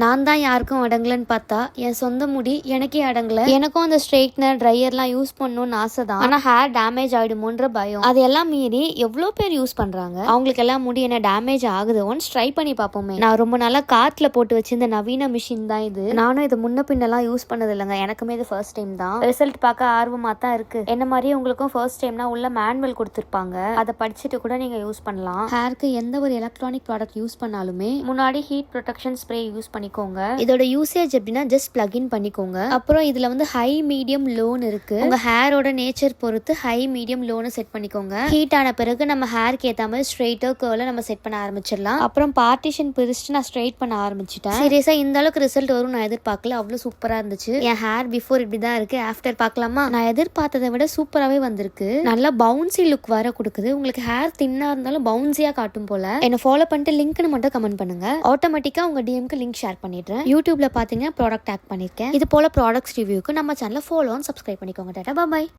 நான் தான் யாருக்கும் அடங்கலன்னு பார்த்தா என் சொந்த முடி எனக்கே அடங்கல. எனக்கும் அந்த ஸ்ட்ரெயிட்னர் ட்ரையர்லாம் யூஸ் பண்ணணும்னு ஆசை தான். ஆனா ஹேர் டேமேஜ் ஆயிடுமோன்ற பயம். அதெல்லாம் மீறி எவ்வளோ பேர் யூஸ் பண்றாங்க. அவங்களுக்கு எல்லாம் முடி என்ன டேமேஜ் ஆகுது, ஒன்ஸ் ட்ரை பண்ணி பார்ப்போமே. நான் ரொம்ப நாளா கார்ட்ல போட்டு வச்சிருந்த நவீன மிஷின் தான் இது. நானும் இது முன்ன பின்னெல்லாம் யூஸ் பண்ணது இல்லைங்க. எனக்குமே இது ஃபர்ஸ்ட் டைம் தான். ரிசல்ட் பார்க்க ஆர்வமா தான் இருக்கு. என்ன மாதிரி உங்களுக்கும் ஃபர்ஸ்ட் டைம்னா உள்ள மேனுவல் கொடுத்துருப்பாங்க. அதை படிச்சுட்டு கூட நீங்க யூஸ் பண்ணலாம். ஹேருக்கு எந்த ஒரு எலக்ட்ரானிக் ப்ராடக்ட் யூஸ் பண்ணாலுமே முன்னாடி ஹீட் ப்ரொடெக்ஷன் ஸ்ப்ரே யூஸ் பண்ணிக்கோங்க. இதோட யூசேஜ் எப்படின்னா ஜஸ்ட் பிளக் இன் பண்ணிக்கோங்க. அப்புறம் இதுல வந்து ஹை மீடியம் லோன் இருக்கு. உங்க ஹேரோட நேச்சர் பொறுத்து ஹை மீடியம் லோனை செட் பண்ணிக்கோங்க. ஹீட் ஆன பிறகு நம்ம ஹேருக்கு ஏத்த மாதிரி ஸ்ட்ரெயிட்டோ கர்ல நம்ம செட் பண்ண ஆரம்பிச்சிடலாம். அப்புறம் பார்ட்டிஷன் பிரிச்சுட்டு நான் ஸ்ட்ரெயிட் பண்ண ஆரம்பிச்சிட்டேன். சீரியஸா இந்த அளவுக்கு ரிசல்ட் வரும் நான் எதிர்பார்க்கல. அவ்வளவு சூப்பரா இருந்துச்சு. என் ஹேர் பிஃபோர் இப்படிதான் இருக்கு, ஆஃப்டர் பார்க்கலாமா? நான் எதிர்பார்த்ததை விட சூப்பராகவே வந்திருக்கு. நல்லா பவுன்சி லுக் வர கொடுக்குது. உங்களுக்கு ஹேர் தின்னா இருந்தாலும் பவுன்சியா காட்டும் போல. என்ன ஃபாலோ பண்ணிட்டு லிங்க்னு மட்டும் கமெண்ட் பண்ணுங்க. ஆட்டோமேட்டிக்கா உங்க டிஎம்க்கு லிங்க் ஷேர் பண்ணிடுறேன். யூடியூப்ல பாத்தீங்கன்னா ப்ராடக்ட் டேக் பண்ணிருக்கேன். இது போல ப்ராடக்ட்ஸ் ரிவ்யூக்கு நம்ம சேனலை ஃபாலோ அண்ட் சப்ஸ்கிரைப் பண்ணிக்கோங்க. டாடா பாய்.